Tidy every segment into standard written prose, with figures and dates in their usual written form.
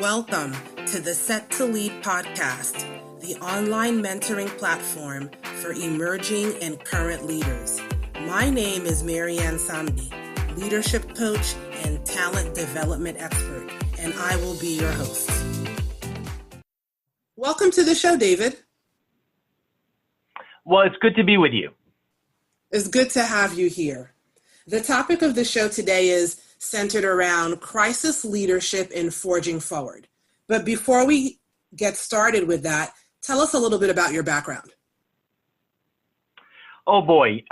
Welcome to the Set to Lead podcast, the online mentoring platform for emerging and current leaders. My name is Marianne Samdi, leadership coach and talent development expert, and I will be your host. Welcome to the show, David. Well, it's good to be with you. It's good to have you here. The topic of the show today is centered around crisis leadership in forging forward. But before we get started with that, tell us a little bit about your background. Oh boy.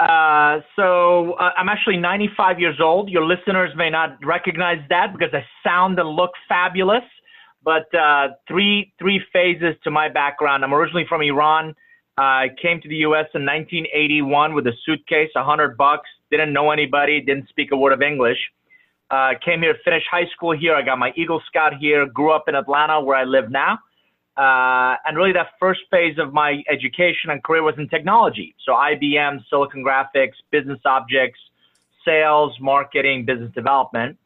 So I'm actually 95 years old. Your listeners may not recognize that because I sound and look fabulous, but three phases to my background. I'm originally from Iran. I came to the U.S. in 1981 with a suitcase, $100, didn't know anybody, didn't speak a word of English. Came here, finished high school here. I got my Eagle Scout here, grew up in Atlanta where I live now. And really that first phase of my education and career was in technology. So IBM, Silicon Graphics, business objects, sales, marketing, business development.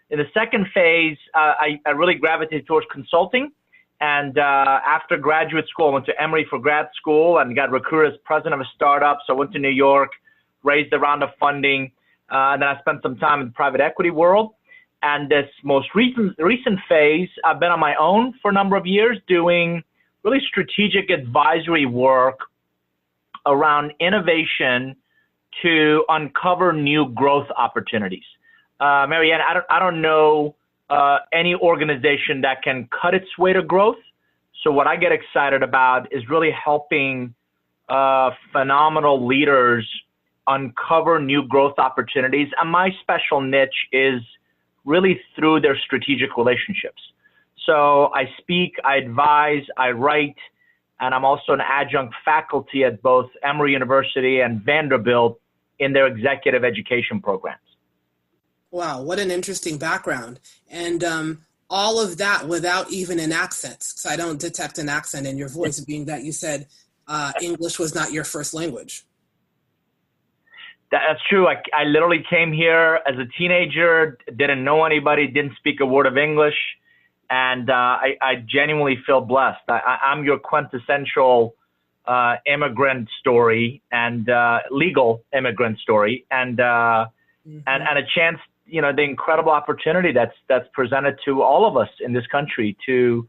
In the second phase, I really gravitated towards consulting. And after graduate school, I went to Emory for grad school and got recruited as president of a startup. So I went to New York, raised a round of funding. And then I spent some time in the private equity world. And this most recent phase, I've been on my own for a number of years doing really strategic advisory work around innovation to uncover new growth opportunities. Marianne, I don't know any organization that can cut its way to growth. So what I get excited about is really helping phenomenal leaders uncover new growth opportunities. And my special niche is really through their strategic relationships. So I speak, I advise, I write, and I'm also an adjunct faculty at both Emory University and Vanderbilt in their executive education programs. Wow, what an interesting background. And all of that without even an accent, because I don't detect an accent in your voice, being that you said English was not your first language. That's true. I literally came here as a teenager, didn't know anybody, didn't speak a word of English, and I genuinely feel blessed. I'm your quintessential immigrant story and legal immigrant story, and a chance, the incredible opportunity that's presented to all of us in this country to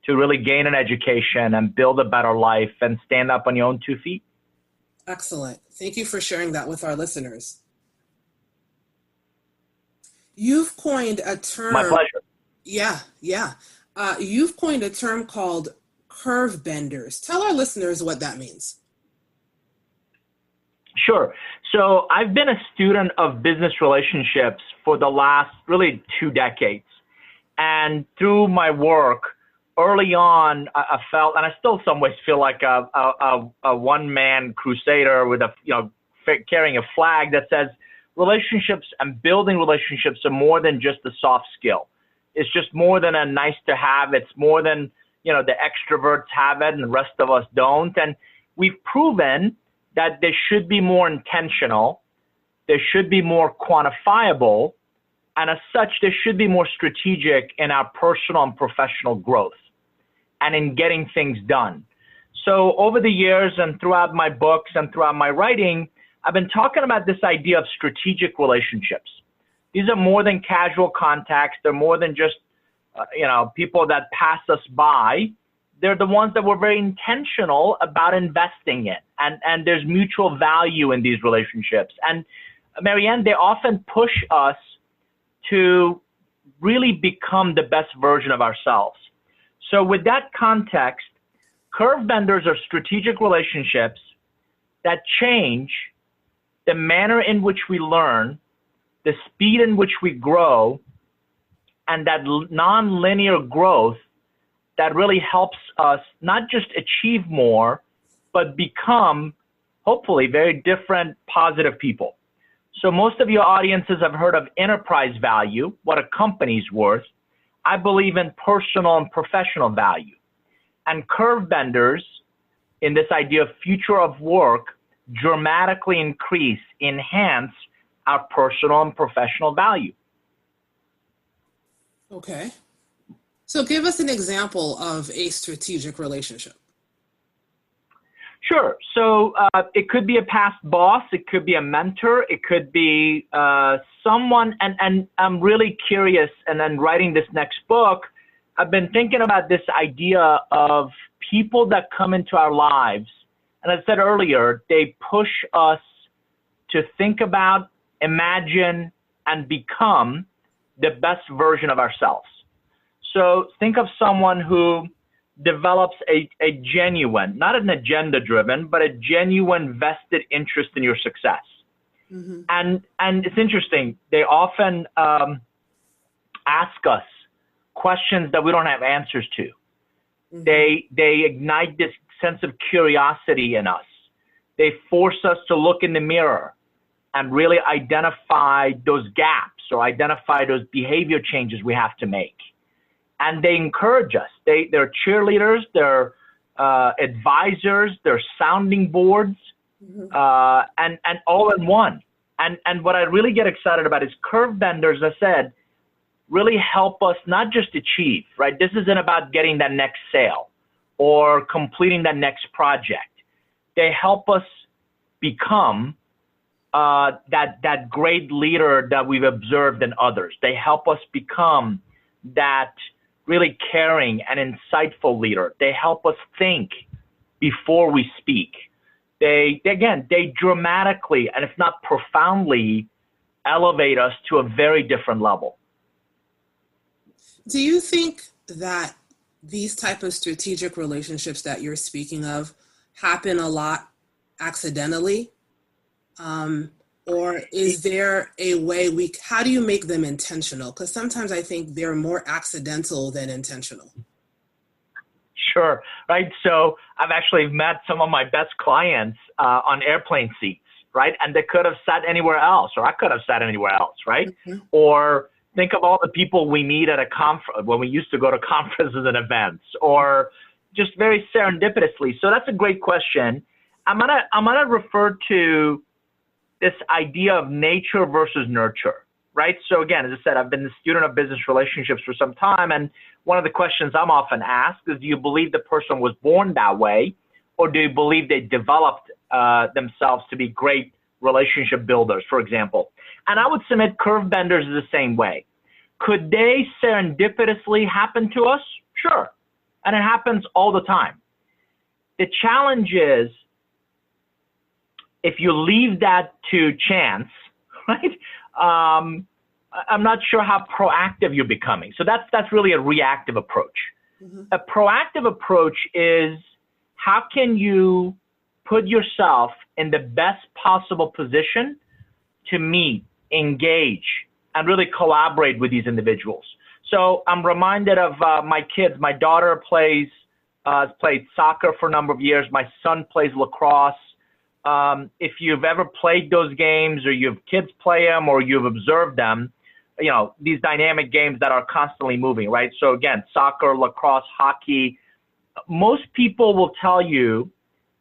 really gain an education and build a better life and stand up on your own 2 feet. Excellent. Thank you for sharing that with our listeners. You've coined a term. My pleasure. Yeah. You've coined a term called curve benders. Tell our listeners what that means. Sure. So I've been a student of business relationships for the last really 2 decades. And through my work, early on, I felt, and I still some ways feel like a one-man crusader with carrying a flag that says relationships and building relationships are more than just a soft skill. It's just more than a nice to have. It's more than, the extroverts have it and the rest of us don't. And we've proven that they should be more intentional. They should be more quantifiable. And as such, they should be more strategic in our personal and professional growth and in getting things done. So over the years and throughout my books and throughout my writing, I've been talking about this idea of strategic relationships. These are more than casual contacts. They're more than just, people that pass us by. They're the ones that we're very intentional about investing in. And there's mutual value in these relationships. And Marianne, they often push us to really become the best version of ourselves. So with that context, curve benders are strategic relationships that change the manner in which we learn, the speed in which we grow, and that non-linear growth that really helps us not just achieve more, but become, hopefully, very different, positive people. So most of your audiences have heard of enterprise value, what a company's worth. I believe in personal and professional value. And curve benders in this idea of future of work dramatically enhance our personal and professional value. Okay. So give us an example of a strategic relationship. Sure. So it could be a past boss. It could be a mentor. It could be someone. And I'm really curious. And then writing this next book, I've been thinking about this idea of people that come into our lives. And as I said earlier, they push us to think about, imagine, and become the best version of ourselves. So think of someone who develops a genuine, not an agenda driven, but a genuine vested interest in your success. Mm-hmm. And it's interesting. They often ask us questions that we don't have answers to. Mm-hmm. They ignite this sense of curiosity in us. They force us to look in the mirror and really identify those gaps or identify those behavior changes we have to make. And they encourage us. They're cheerleaders, they're advisors, they're sounding boards, mm-hmm. and all in one. And what I really get excited about is curve benders, as I said, really help us not just achieve, right? This isn't about getting that next sale or completing that next project. They help us become that great leader that we've observed in others. They help us become that really caring and insightful leader. They help us think before we speak. They dramatically, and if not profoundly, elevate us to a very different level. Do you think that these type of strategic relationships that you're speaking of happen a lot accidentally? Or is there a way how do you make them intentional? Because sometimes I think they're more accidental than intentional. Sure, right? So I've actually met some of my best clients on airplane seats, right? And they could have sat anywhere else, or I could have sat anywhere else, right? Mm-hmm. Or think of all the people we meet at a conference when we used to go to conferences and events, or just very serendipitously. So that's a great question. I'm gonna refer to this idea of nature versus nurture, right? So again, as I said, I've been a student of business relationships for some time, and one of the questions I'm often asked is, do you believe the person was born that way, or do you believe they developed themselves to be great relationship builders, for example? And I would submit curve benders is the same way. Could they serendipitously happen to us? Sure. And it happens all the time. The challenge is, if you leave that to chance, right? I'm not sure how proactive you're becoming. So that's really a reactive approach. Mm-hmm. A proactive approach is, how can you put yourself in the best possible position to meet, engage, and really collaborate with these individuals? So I'm reminded of my kids. My daughter played soccer for a number of years. My son plays lacrosse. If you've ever played those games, or you have kids play them, or you've observed them, you know, these dynamic games that are constantly moving, right? So again, soccer, lacrosse, hockey, most people will tell you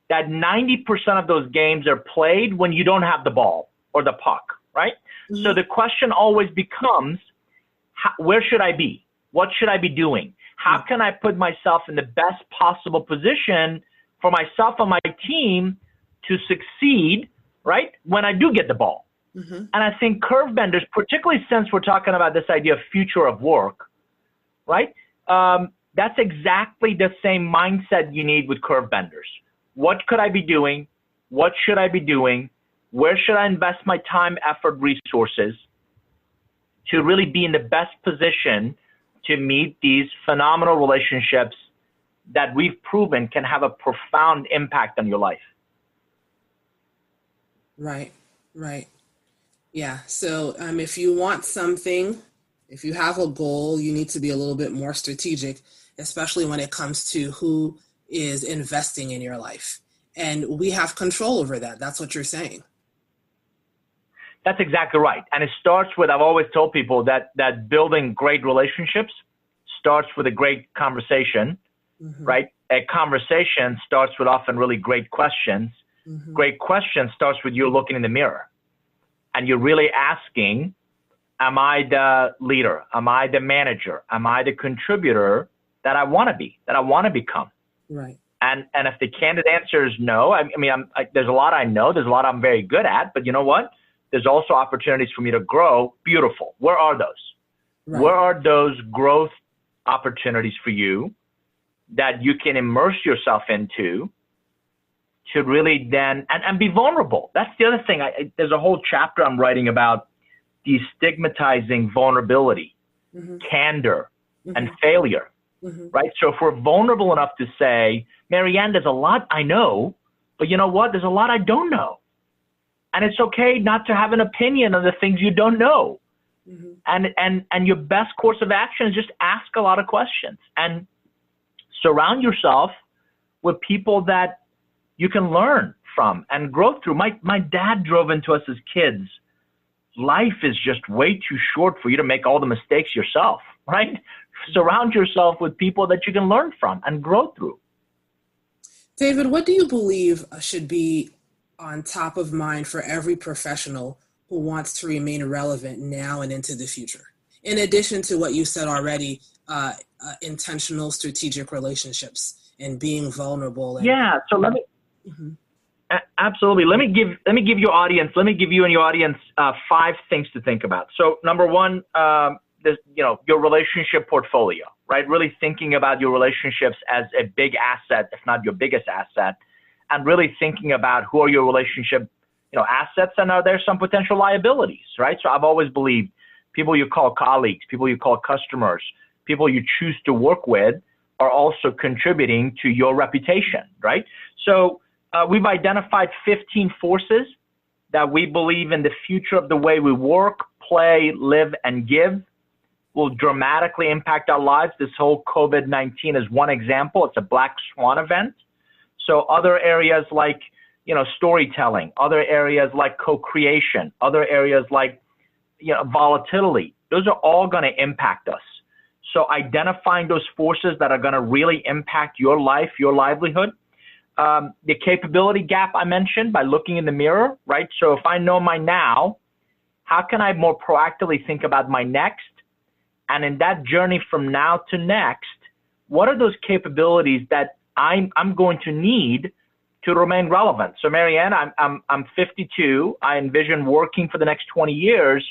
that 90% of those games are played when you don't have the ball or the puck, right? Mm-hmm. So the question always becomes, where should I be? What should I be doing? How can I put myself in the best possible position for myself and my team to succeed, right, when I do get the ball? Mm-hmm. And I think curve benders, particularly since we're talking about this idea of future of work, right, that's exactly the same mindset you need with curve benders. What could I be doing? What should I be doing? Where should I invest my time, effort, resources to really be in the best position to meet these phenomenal relationships that we've proven can have a profound impact on your life? Right. Yeah. So if you want something, if you have a goal, you need to be a little bit more strategic, especially when it comes to who is investing in your life. And we have control over that. That's what you're saying. That's exactly right. And it starts with, I've always told people that building great relationships starts with a great conversation, mm-hmm. right? A conversation starts with often really great questions. Mm-hmm. Great question starts with you looking in the mirror and you're really asking Am I the leader? Am I the manager? Am I the contributor that I want to be, that I want to become? Right. And if the candid answer is no, there's a lot I know, there's a lot I'm very good at, but you know what? There's also opportunities for me to grow. Beautiful. Where are those? Right. Where are those growth opportunities for you that you can immerse yourself into to really then, and be vulnerable? That's the other thing. There's a whole chapter I'm writing about destigmatizing vulnerability, candor, and failure, right? So if we're vulnerable enough to say, Marianne, there's a lot I know, but you know what? There's a lot I don't know. And it's okay not to have an opinion on the things you don't know. And your best course of action is just ask a lot of questions and surround yourself with people that you can learn from and grow through. My dad drove into us as kids. Life is just way too short for you to make all the mistakes yourself, right? Surround yourself with people that you can learn from and grow through. David, what do you believe should be on top of mind for every professional who wants to remain relevant now and into the future? In addition to what you said already, intentional strategic relationships and being vulnerable. So let me, absolutely. Let me give you and your audience 5 things to think about. So number one, your relationship portfolio, right? Really thinking about your relationships as a big asset, if not your biggest asset, and really thinking about who are your relationship, assets, and are there some potential liabilities, right? So I've always believed people you call colleagues, people you call customers, people you choose to work with are also contributing to your reputation, right? So we've identified 15 forces that we believe in the future of the way we work, play, live, and give will dramatically impact our lives. This whole COVID-19 is one example. It's a black swan event. So other areas like, storytelling, other areas like co-creation, other areas like, volatility, those are all going to impact us. So identifying those forces that are going to really impact your life, your livelihood, the capability gap I mentioned by looking in the mirror, right? So if I know my now, how can I more proactively think about my next? And in that journey from now to next, what are those capabilities that I'm going to need to remain relevant? So Marianne, I'm 52. I envision working for the next 20 years.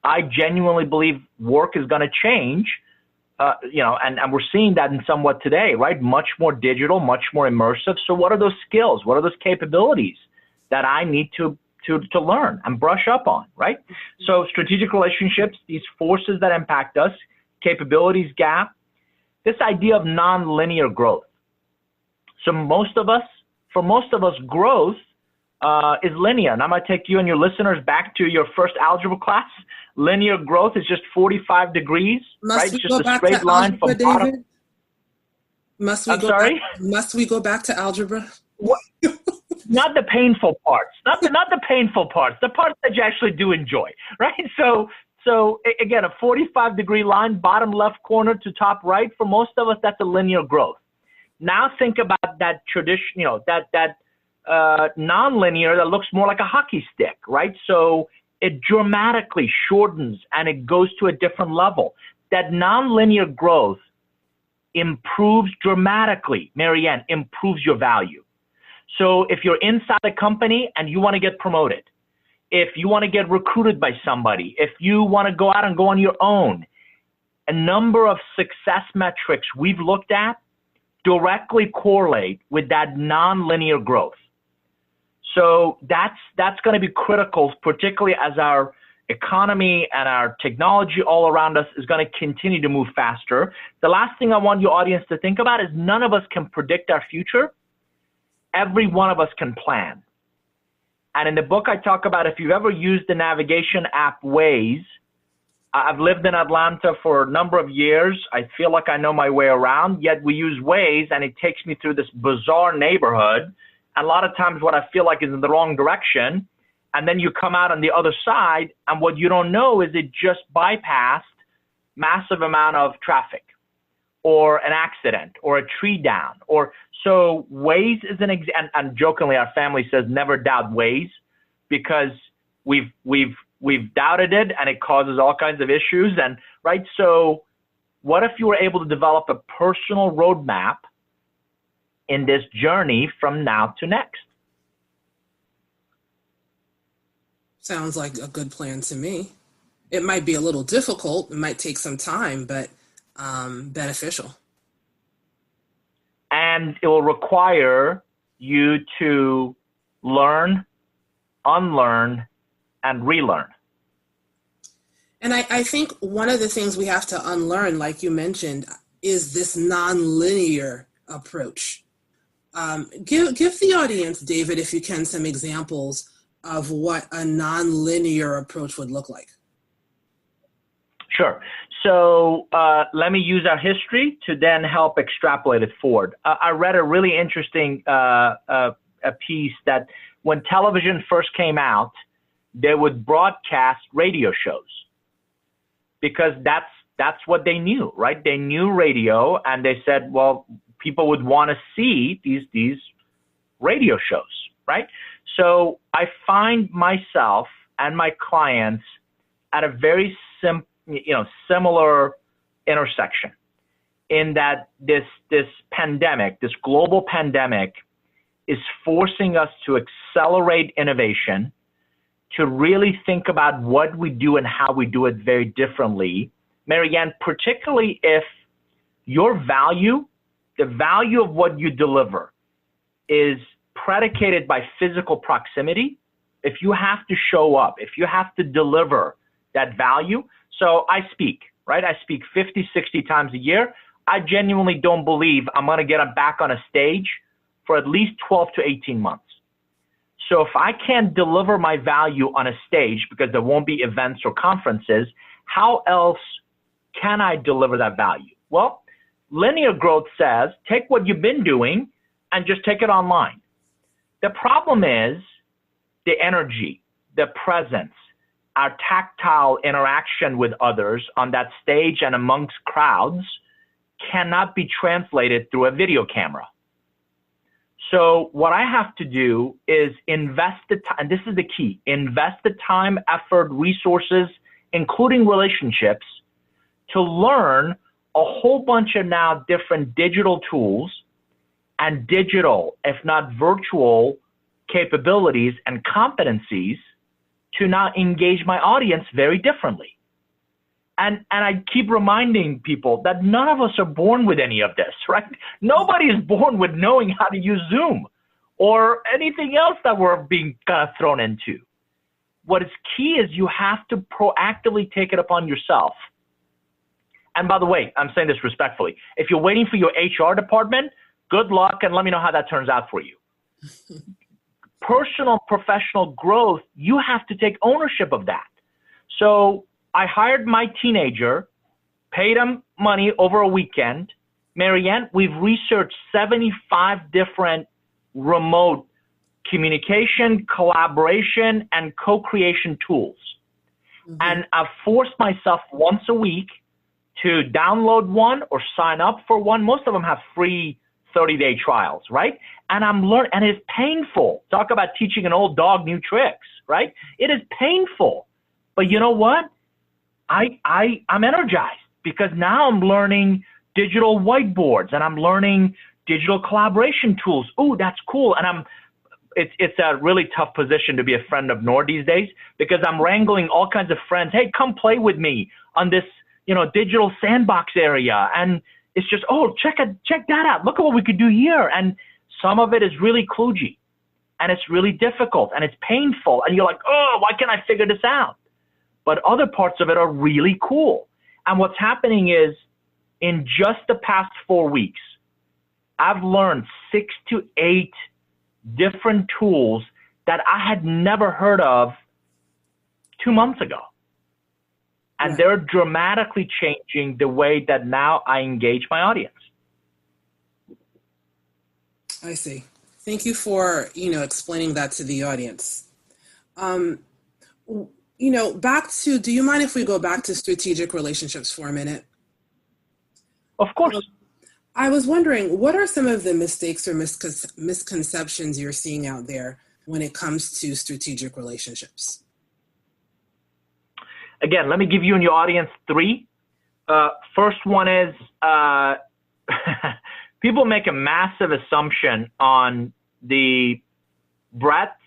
I genuinely believe work is going to change, and we're seeing that in somewhat today, right? Much more digital, much more immersive. So what are those skills? What are those capabilities that I need to learn and brush up on, right? So strategic relationships, these forces that impact us, capabilities gap, this idea of non-linear growth. So for most of us, growth is linear. And I'm going to take you and your listeners back to your first algebra class. Linear growth is just 45 degrees, right? It's just a straight line from bottom. Must we go back to algebra? What? Not the painful parts, not the painful parts, the parts that you actually do enjoy, right? So again, a 45-degree line, bottom left corner to top right. For most of us, that's a linear growth. Now think about that tradition, that non-linear that looks more like a hockey stick, right? So it dramatically shortens and it goes to a different level. That non-linear growth improves dramatically, Marianne, improves your value. So if you're inside a company and you want to get promoted, if you want to get recruited by somebody, if you want to go out and go on your own, a number of success metrics we've looked at directly correlate with that non-linear growth. So that's going to be critical, particularly as our economy and our technology all around us is going to continue to move faster. The last thing I want your audience to think about is none of us can predict our future. Every one of us can plan. And in the book, I talk about if you've ever used the navigation app Waze. I've lived in Atlanta for a number of years. I feel like I know my way around, yet we use Waze and it takes me through this bizarre neighborhood. And a lot of times what I feel like is in the wrong direction. And then you come out on the other side and what you don't know is it just bypassed massive amount of traffic or an accident or a tree down. So Waze is an example, and jokingly our family says never doubt Waze because we've we've doubted it, and it causes all kinds of issues. And right, so what if you were able to develop a personal roadmap in this journey from now to next? Sounds like a good plan to me. It might be a little difficult. It might take some time, but beneficial. And it will require you to learn, unlearn, and relearn. And I think one of the things we have to unlearn, like you mentioned, is this nonlinear approach. Give the audience, David, if you can, some examples of what a nonlinear approach would look like. Sure. So let me use our history to then help extrapolate it forward. I read a really interesting a piece that when television first came out, they would broadcast radio shows because that's what they knew, right? They knew radio, and they said, well, people would want to see these radio shows, right? So I find myself and my clients at a very similar intersection in that this pandemic, this global pandemic, is forcing us to accelerate innovation, to really think about what we do and how we do it very differently. Marianne, particularly if your value, the value of what you deliver, is predicated by physical proximity, if you have to show up, if you have to deliver that value. So I speak, right? I speak 50, 60 times a year. I genuinely don't believe I'm going to get back on a stage for at least 12 to 18 months. So if I can't deliver my value on a stage because there won't be events or conferences, how else can I deliver that value? Well, linear growth says, take what you've been doing and just take it online. The problem is the energy, the presence, our tactile interaction with others on that stage and amongst crowds cannot be translated through a video camera. So what I have to do is invest the time, and this is the key, invest the time, effort, resources, including relationships, to learn a whole bunch of now different digital tools and digital, if not virtual, capabilities and competencies to now engage my audience very differently. And I keep reminding people that none of us are born with any of this, right? Nobody is born with knowing how to use Zoom or anything else that we're being kind of thrown into. What is key is you have to proactively take it upon yourself. And by the way, I'm saying this respectfully. If you're waiting for your HR department, good luck and let me know how that turns out for you. Personal, professional growth, you have to take ownership of that. So I hired my teenager, paid him money over a weekend. Marianne, we've researched 75 different remote communication, collaboration, and co-creation tools. Mm-hmm. And I've forced myself once a week to download one or sign up for one. Most of them have free 30-day trials, right? And I'm learning, and it's painful. Talk about teaching an old dog new tricks, right? It is painful. But you know what? I'm energized because now I'm learning digital whiteboards and I'm learning digital collaboration tools. Ooh, that's cool. And it's a really tough position to be a friend of Nour these days because I'm wrangling all kinds of friends. Hey, come play with me on this, digital sandbox area. And it's just, oh, check that out. Look at what we could do here. And some of it is really kludgy and it's really difficult and it's painful. And you're like, oh, why can't I figure this out? But other parts of it are really cool. And what's happening is in just the past 4 weeks, I've learned 6 to 8 different tools that I had never heard of 2 months ago. And yeah, they're dramatically changing the way that now I engage my audience. I see. Thank you for, explaining that to the audience. Do you mind if we go back to strategic relationships for a minute? Of course. I was wondering, what are some of the mistakes or misconceptions you're seeing out there when it comes to strategic relationships? again, let me give you and your audience three. First one is people make a massive assumption on the breadth,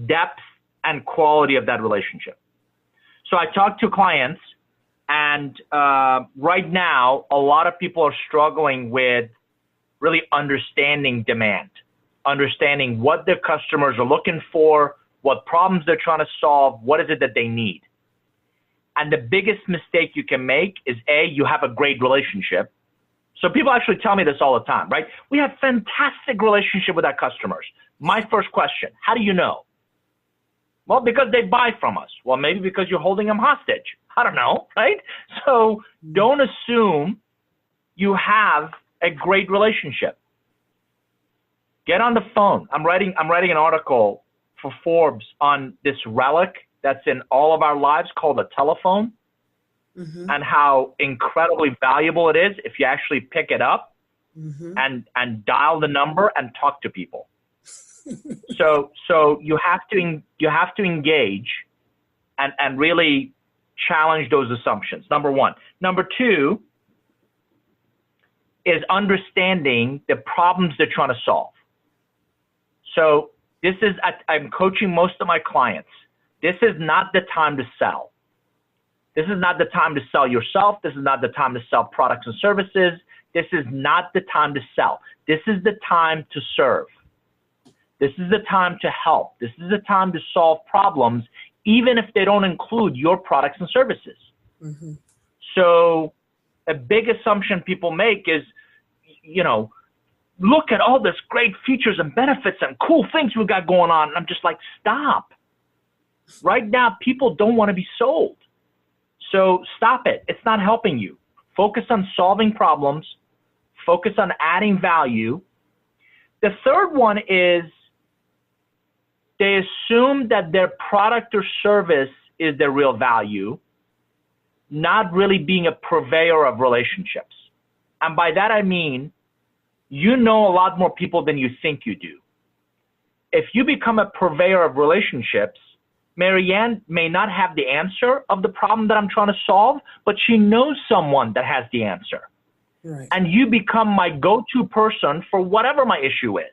depth, and quality of that relationship. So I talk to clients, and right now, a lot of people are struggling with really understanding demand, understanding what their customers are looking for, what problems they're trying to solve, what is it that they need. And the biggest mistake you can make is you have a great relationship. So people actually tell me this all the time, right? We have fantastic relationship with our customers. My first question, how do you know? Well, because they buy from us. Well, maybe because you're holding them hostage. I don't know, right? So don't assume you have a great relationship. Get on the phone. I'm writing an article for Forbes on this relic that's in all of our lives called a telephone, and how incredibly valuable it is if you actually pick it up and dial the number and talk to people. So you have to engage and really challenge those assumptions. Number one. Number two is understanding the problems they're trying to solve. So this is, I'm coaching most of my clients. This is not the time to sell. This is not the time to sell yourself. This is not the time to sell products and services. This is not the time to sell. This is the time to serve. This is the time to help. This is the time to solve problems, even if they don't include your products and services. So a big assumption people make is, look at all this great features and benefits and cool things we got going on. And I'm just like, stop. Right now, people don't want to be sold. So stop it. It's not helping you. Focus on solving problems. Focus on adding value. The third one is they assume that their product or service is their real value, not really being a purveyor of relationships. And by that, I mean, you know a lot more people than you think you do. If you become a purveyor of relationships, Marianne may not have the answer of the problem that I'm trying to solve, but she knows someone that has the answer. Right. And you become my go-to person for whatever my issue is.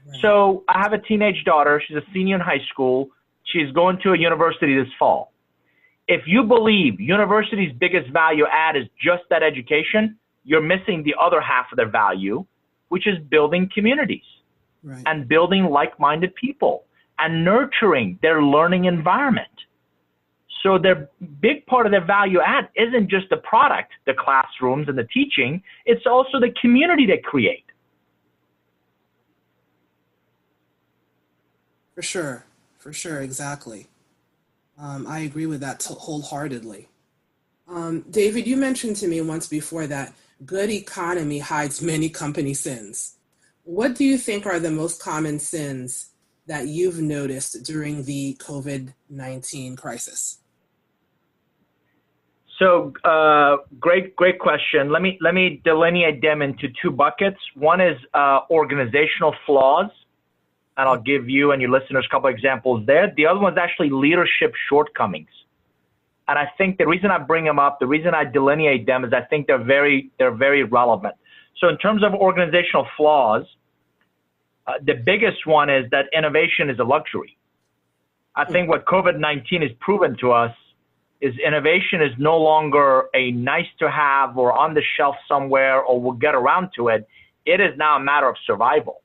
Right. So I have a teenage daughter. She's a senior in high school. She's going to a university this fall. If you believe university's biggest value add is just that education, you're missing the other half of their value, which is building communities and building like-minded people and nurturing their learning environment. So their big part of their value add isn't just the product, the classrooms and the teaching, it's also the community they create. For sure, exactly. I agree with that wholeheartedly. David, you mentioned to me once before that good economy hides many company sins. What do you think are the most common sins that you've noticed during the COVID-19 crisis? So great question. Let me delineate them into two buckets. One is organizational flaws, and I'll give you and your listeners a couple examples there. The other one is actually leadership shortcomings. And I think the reason I bring them up, the reason I delineate them is I think they're very relevant. So in terms of organizational flaws, the biggest one is that innovation is a luxury. I think what COVID-19 has proven to us is innovation is no longer a nice to have or on the shelf somewhere or we'll get around to it. It is now a matter of survival.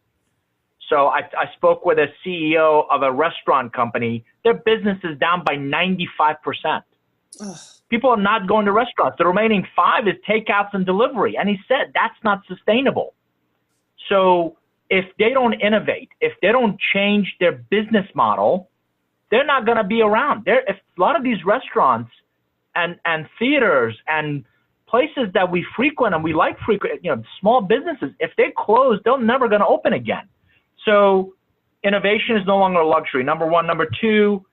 So I spoke with a CEO of a restaurant company. Their business is down by 95%. Ugh. People are not going to restaurants. The remaining 5% is takeouts and delivery. And he said that's not sustainable. So if they don't innovate, if they don't change their business model, they're not going to be around. If a lot of these restaurants and theaters and places that we frequent and we like small businesses, if they close, they're never going to open again. So innovation is no longer a luxury, number one. Number two,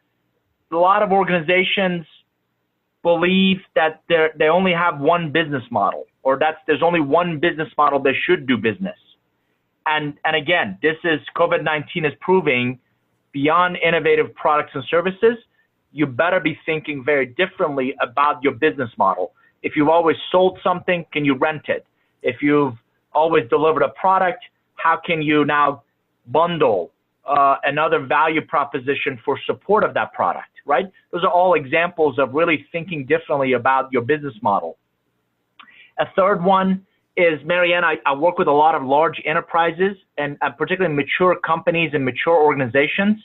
a lot of organizations believe that they only have one business model, or there's only one business model they should do business. And again, this is COVID-19 is proving beyond innovative products and services, you better be thinking very differently about your business model. If you've always sold something, can you rent it? If you've always delivered a product, how can you now bundle another value proposition for support of that product, right? Those are all examples of really thinking differently about your business model. A third one is, Marianne, I work with a lot of large enterprises and particularly mature companies and mature organizations.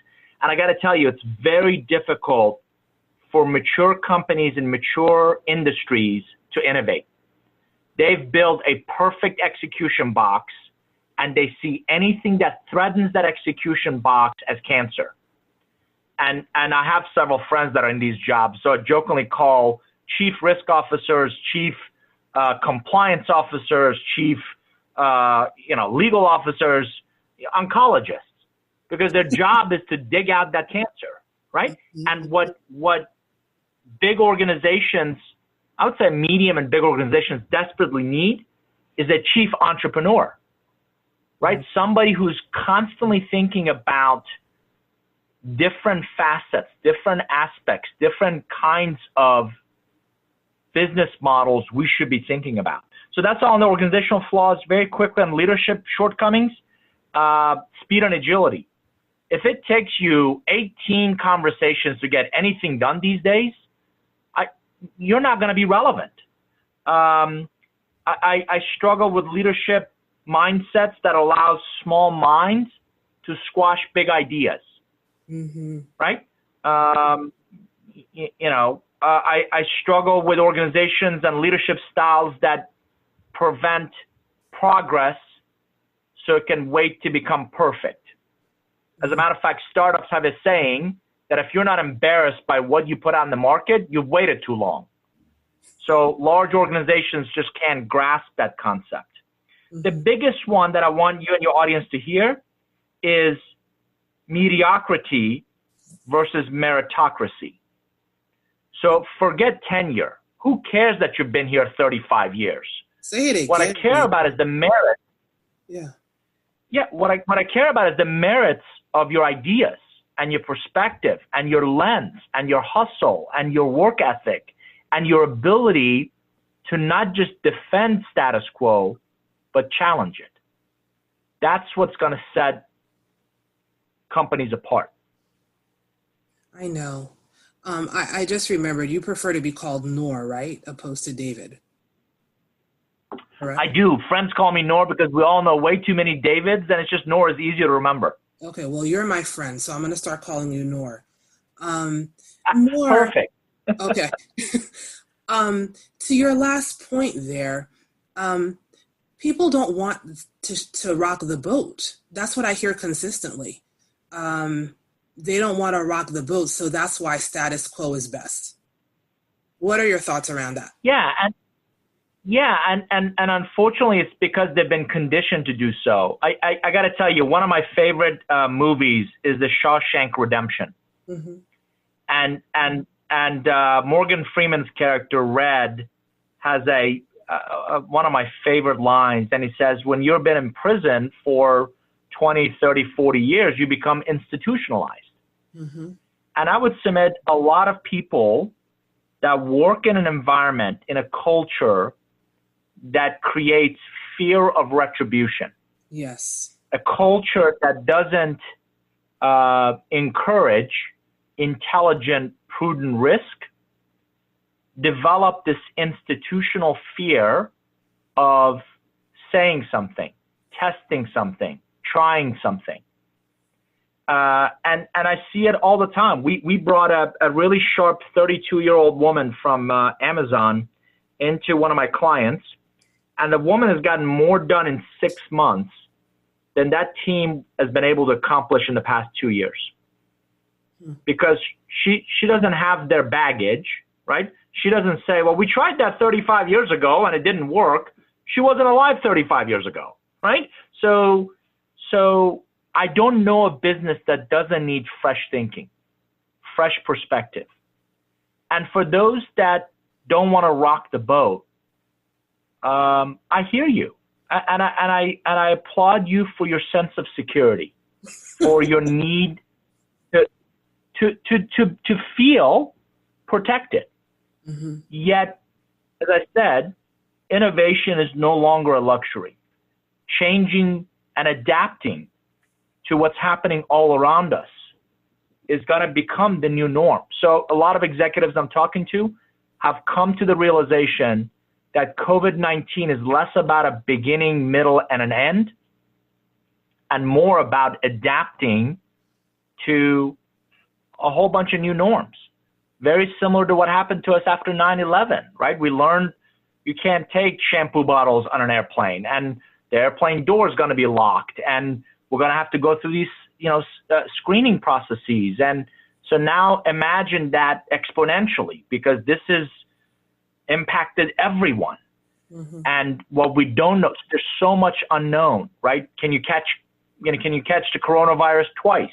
And I got to tell you, it's very difficult for mature companies and mature industries to innovate. They've built a perfect execution box, and they see anything that threatens that execution box as cancer. And I have several friends that are in these jobs, so I jokingly call chief risk officers, chief compliance officers, chief legal officers, oncologists, because their job is to dig out that cancer, right? Mm-hmm. And what big organizations, I would say medium and big organizations desperately need is a chief entrepreneur, right? Mm-hmm. Somebody who's constantly thinking about different facets, different aspects, different kinds of business models we should be thinking about. So that's all on the organizational flaws. Very quickly on leadership shortcomings, speed and agility. If it takes you 18 conversations to get anything done these days, you're not going to be relevant. I struggle with leadership mindsets that allow small minds to squash big ideas, mm-hmm. right? I struggle with organizations and leadership styles that prevent progress so it can wait to become perfect. As a matter of fact, startups have a saying that if you're not embarrassed by what you put out in the market, you've waited too long. So large organizations just can't grasp that concept. Mm-hmm. The biggest one that I want you and your audience to hear is mediocrity versus meritocracy. So forget tenure. Who cares that you've been here 35 years? Say it again. What I care about is the merit. Yeah. Yeah, what I care about is the merits of your ideas and your perspective and your lens and your hustle and your work ethic and your ability to not just defend status quo, but challenge it. That's what's going to set companies apart. I know. I just remembered you prefer to be called Nour, right? Opposed to David. Correct? I do. Friends call me Nour because we all know way too many Davids, and it's just Nour is easier to remember. Okay, well, you're my friend, so I'm going to start calling you Nour. Nour. Perfect. Okay. To your last point there, people don't want to rock the boat. That's what I hear consistently. They don't want to rock the boat, so that's why status quo is best. What are your thoughts around that? And unfortunately, it's because they've been conditioned to do so. I got to tell you, one of my favorite movies is The Shawshank Redemption, mm-hmm. and Morgan Freeman's character Red has one of my favorite lines, and he says, "When you've been in prison for 20, 30, 40 years, you become institutionalized." Mm-hmm. And I would submit a lot of people that work in an environment, in a culture that creates fear of retribution. Yes. A culture that doesn't encourage intelligent, prudent risk, develop this institutional fear of saying something, testing something, trying something. And I see it all the time. We brought a really sharp 32-year-old woman from Amazon into one of my clients, and the woman has gotten more done in 6 months than that team has been able to accomplish in the past 2 years. Because she doesn't have their baggage, right? She doesn't say, well, we tried that 35 years ago and it didn't work. She wasn't alive 35 years ago, right? So I don't know a business that doesn't need fresh thinking, fresh perspective. And for those that don't want to rock the boat, I hear you, and I applaud you for your sense of security, for your need to feel protected. Mm-hmm. Yet, as I said, innovation is no longer a luxury. Changing and adapting to what's happening all around us is going to become the new norm. So a lot of executives I'm talking to have come to the realization that COVID-19 is less about a beginning, middle, and an end, and more about adapting to a whole bunch of new norms. Very similar to what happened to us after 9/11, right? We learned you can't take shampoo bottles on an airplane, and the airplane door is going to be locked, and we're going to have to go through these, screening processes. And so now imagine that exponentially, because this has impacted everyone. Mm-hmm. And what we don't know, there's so much unknown, right? Can you catch the coronavirus twice?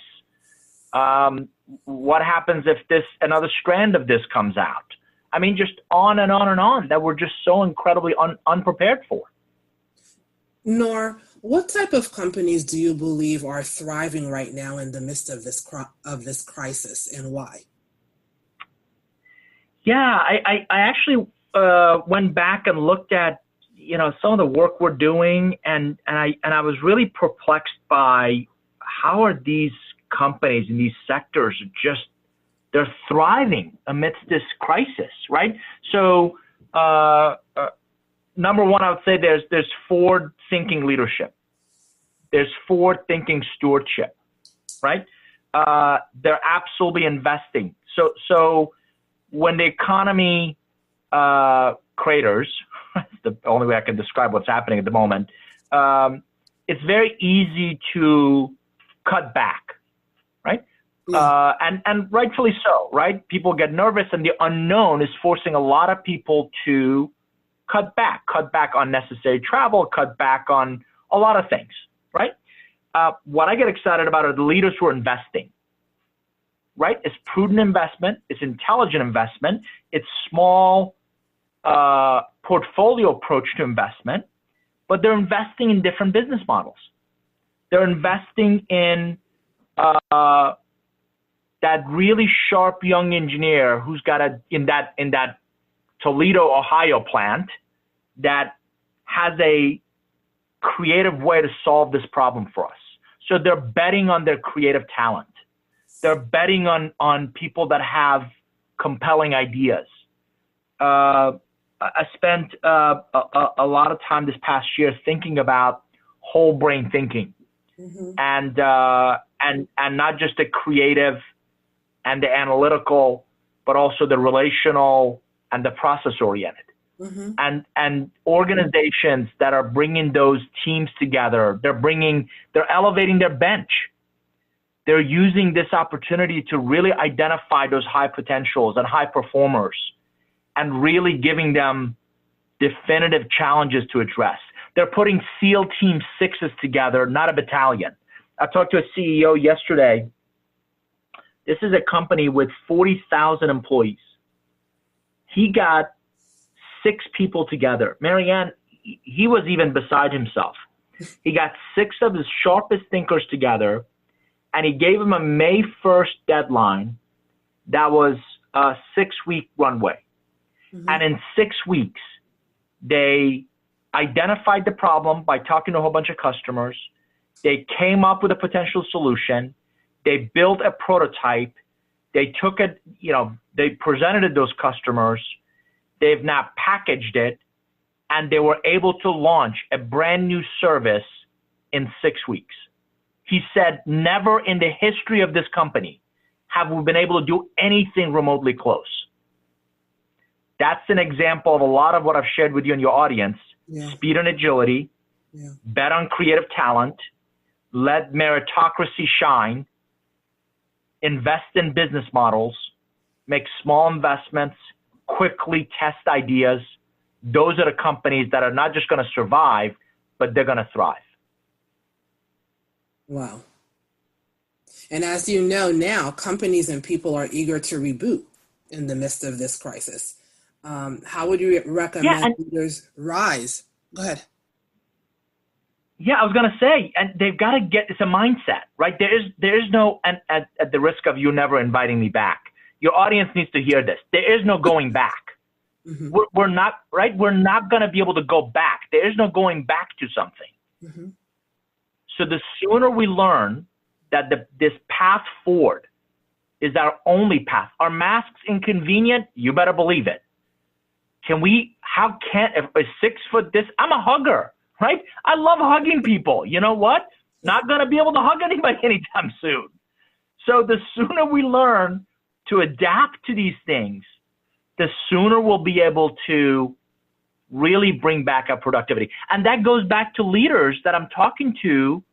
What happens if another strand of this comes out? I mean, just on and on and on, that we're just so incredibly unprepared for. Nour, what type of companies do you believe are thriving right now in the midst of this crisis, and why? Yeah, I actually went back and looked at some of the work we're doing, and I was really perplexed by how are these companies in these sectors they're thriving amidst this crisis, right? So number one, I would say there's forward thinking leadership. There's forward thinking stewardship, right? They're absolutely investing. So when the economy craters, the only way I can describe what's happening at the moment, it's very easy to cut back, right? Yeah. And rightfully so, right? People get nervous, and the unknown is forcing a lot of people to cut back on necessary travel, cut back on a lot of things, right? What I get excited about are the leaders who are investing, right? It's prudent investment, it's intelligent investment, it's small portfolio approach to investment, but they're investing in different business models. They're investing in that really sharp young engineer who's got in that Toledo, Ohio plant that has a creative way to solve this problem for us. So they're betting on their creative talent. They're betting on people that have compelling ideas. I spent a lot of time this past year thinking about whole brain thinking, mm-hmm. and not just the creative and the analytical, but also the relational and the process oriented. Mm-hmm. And organizations that are bringing those teams together, they're elevating their bench. They're using this opportunity to really identify those high potentials and high performers and really giving them definitive challenges to address. They're putting SEAL Team 6s together, not a battalion. I talked to a CEO yesterday. This is a company with 40,000 employees. He got 6 people together. Marianne, he was even beside himself. He got 6 of his sharpest thinkers together, and he gave them a May 1st deadline that was a 6-week runway. Mm-hmm. And in 6 weeks, they identified the problem by talking to a whole bunch of customers. They came up with a potential solution. They built a prototype. They took it, they presented it to those customers. They've now packaged it, and they were able to launch a brand new service in 6 weeks. He said, never in the history of this company have we been able to do anything remotely close. That's an example of a lot of what I've shared with you and your audience. Yeah. Speed and agility, bet on creative talent, let meritocracy shine, invest in business models, make small investments, quickly test ideas. Those are the companies that are not just going to survive, but they're going to thrive. Wow. And as you know now, companies and people are eager to reboot in the midst of this crisis. How would you recommend leaders rise? Go ahead. Yeah, I was going to say, and they've got to get, it's a mindset, right? There is no, and at the risk of you never inviting me back, your audience needs to hear this. There is no going back. Mm-hmm. We're not, right? We're not going to be able to go back. There is no going back to something. Mm-hmm. So the sooner we learn that this path forward is our only path. Are masks inconvenient? You better believe it. If a 6 foot I'm a hugger, right? I love hugging people. You know what? Not going to be able to hug anybody anytime soon. So the sooner we learn to adapt to these things, the sooner we'll be able to really bring back our productivity. And that goes back to leaders that I'm talking to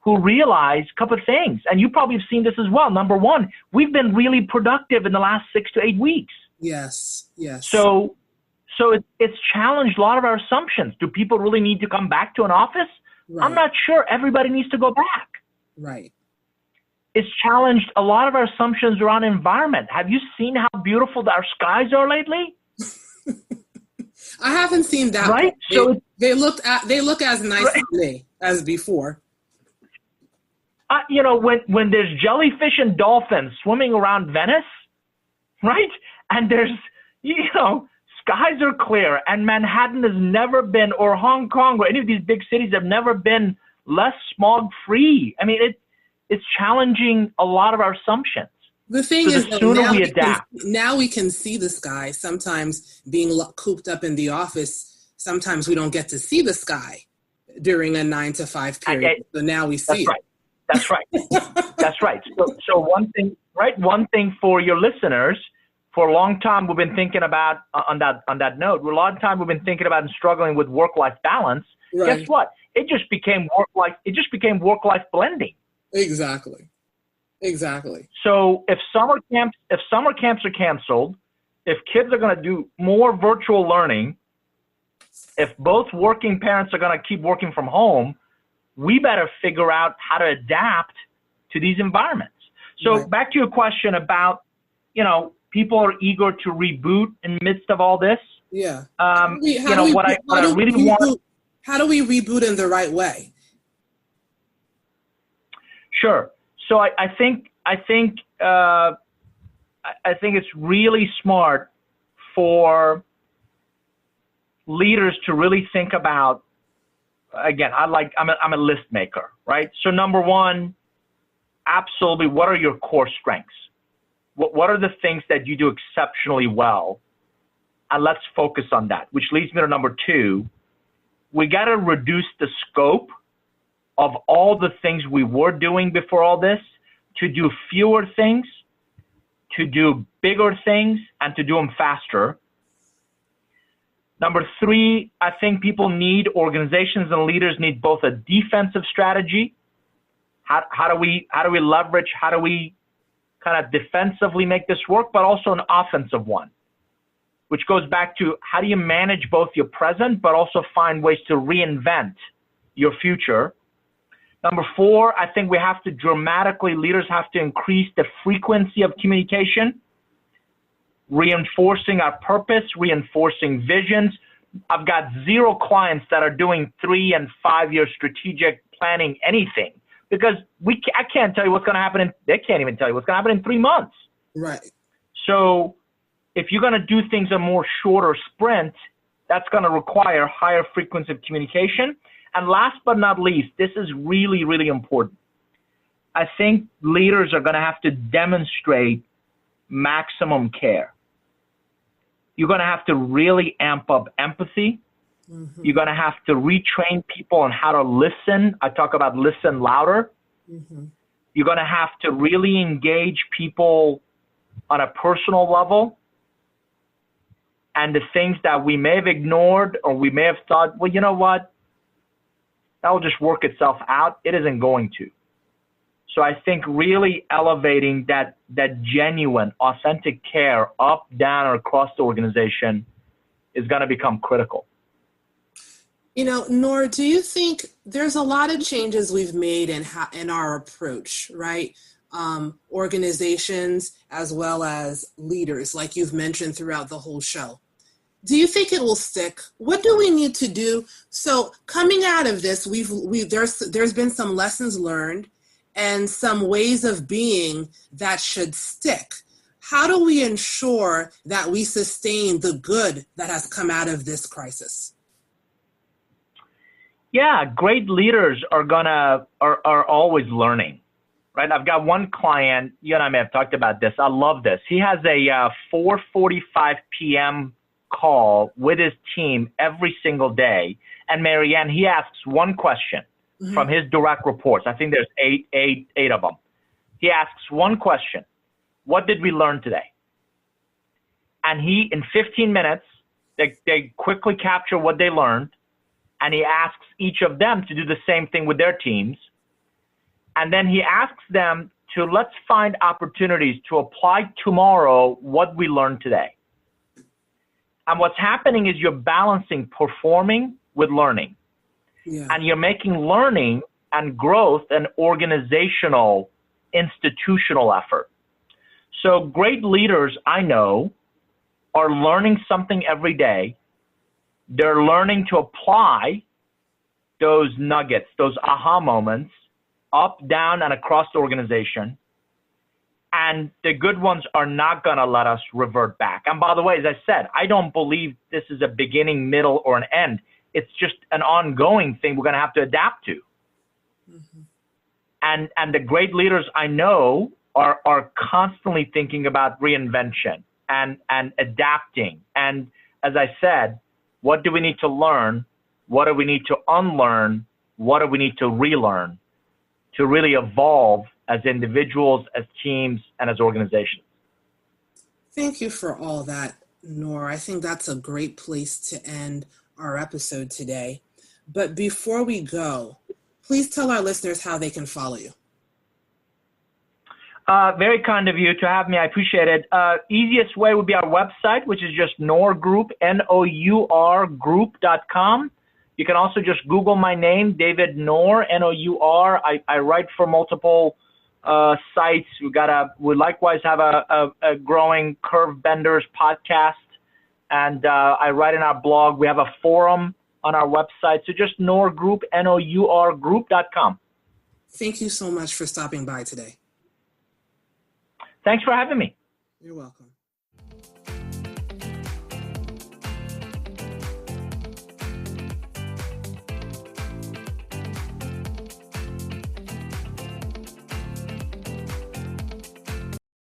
who realize a couple of things. And you probably have seen this as well. Number one, we've been really productive in the last 6 to 8 weeks. Yes, yes. So it's challenged a lot of our assumptions. Do people really need to come back to an office? Right. I'm not sure everybody needs to go back. Right. It's challenged a lot of our assumptions around environment. Have you seen how beautiful our skies are lately? I haven't seen that. Right? They look as nice to me as before. When there's jellyfish and dolphins swimming around Venice, right? And there's, skies are clear, and Manhattan has never been, or Hong Kong, or any of these big cities have never been less smog-free. I mean, it's challenging a lot of our assumptions. The thing is, the sooner we adapt. Now we can see the sky. Sometimes being cooped up in the office, sometimes we don't get to see the sky during a 9 to 5 period. So now we see it. That's right. That's right. So one thing for your listeners, for a long time we've been thinking about on that note. A lot of time we've been thinking about and struggling with work-life balance. Right. Guess what? It just became work-life blending. Exactly. So if summer camps are canceled, if kids are going to do more virtual learning, if both working parents are going to keep working from home, we better figure out how to adapt to these environments. So Back to your question about, people are eager to reboot in the midst of all this. Yeah. How do we reboot in the right way? Sure. So I think it's really smart for leaders to really think about. Again, I'm a list maker, right? So number one, absolutely, what are your core strengths? What are the things that you do exceptionally well? And let's focus on that, which leads me to number two. We got to reduce the scope of all the things we were doing before all this to do fewer things, to do bigger things, and to do them faster. Number three, I think organizations and leaders need both a defensive strategy. How do we leverage, how do we kind of defensively make this work, but also an offensive one, which goes back to how do you manage both your present, but also find ways to reinvent your future. Number four, I think leaders have to increase the frequency of communication, reinforcing our purpose, reinforcing visions. I've got 0 clients that are doing 3 and 5 year strategic planning anything because I can't tell you what's going to happen they can't even tell you what's going to happen in 3 months. Right. So if you're going to do things a more shorter sprint, that's going to require higher frequency of communication. And last but not least, this is really, really important. I think leaders are going to have to demonstrate maximum care. You're going to have to really amp up empathy. Mm-hmm. You're going to have to retrain people on how to listen. I talk about listen louder. Mm-hmm. You're going to have to really engage people on a personal level. And the things that we may have ignored or we may have thought, well, you know what? That will just work itself out. It isn't going to. So I think really elevating that genuine, authentic care up, down, or across the organization is going to become critical. Nour, do you think there's a lot of changes we've made in our approach, right? Organizations as well as leaders, like you've mentioned throughout the whole show. Do you think it will stick? What do we need to do? So coming out of this, there's been some lessons learned and some ways of being that should stick. How do we ensure that we sustain the good that has come out of this crisis? Yeah, great leaders are always learning, right? I've got one client, you and I may have talked about this. I love this. He has a 4:45 p.m. call with his team every single day. And Marianne, he asks one question from his direct reports. I think there's eight of them. He asks one question. What did we learn today? And in 15 minutes, they quickly capture what they learned. And he asks each of them to do the same thing with their teams. And then he asks them to let's find opportunities to apply tomorrow what we learned today. And what's happening is you're balancing performing with learning. Yeah. And you're making learning and growth an organizational, institutional effort. So great leaders I know are learning something every day. They're learning to apply those nuggets, those aha moments, up, down, and across the organization. And the good ones are not going to let us revert back. And by the way, as I said, I don't believe this is a beginning, middle, or an end. It's just an ongoing thing we're going to have to adapt to. And the great leaders I know are constantly thinking about reinvention and adapting. And as I said, what do we need to learn? What do we need to unlearn? What do we need to relearn to really evolve as individuals, as teams, and as organizations? Thank you for all that, Nour. I think that's a great place to end our episode today. But before we go, please tell our listeners how they can follow you. Very kind of you to have me. I appreciate it. Easiest way would be our website, which is just Nour Group, Nour Group.com. You can also just Google my name, David Nour, Nour. I write for multiple sites. We likewise have a growing Curve Benders podcast, and I write in our blog. We have a forum on our website. So just Nour Group, Nour Group.com. Thank you so much for stopping by today. Thanks for having me. You're welcome.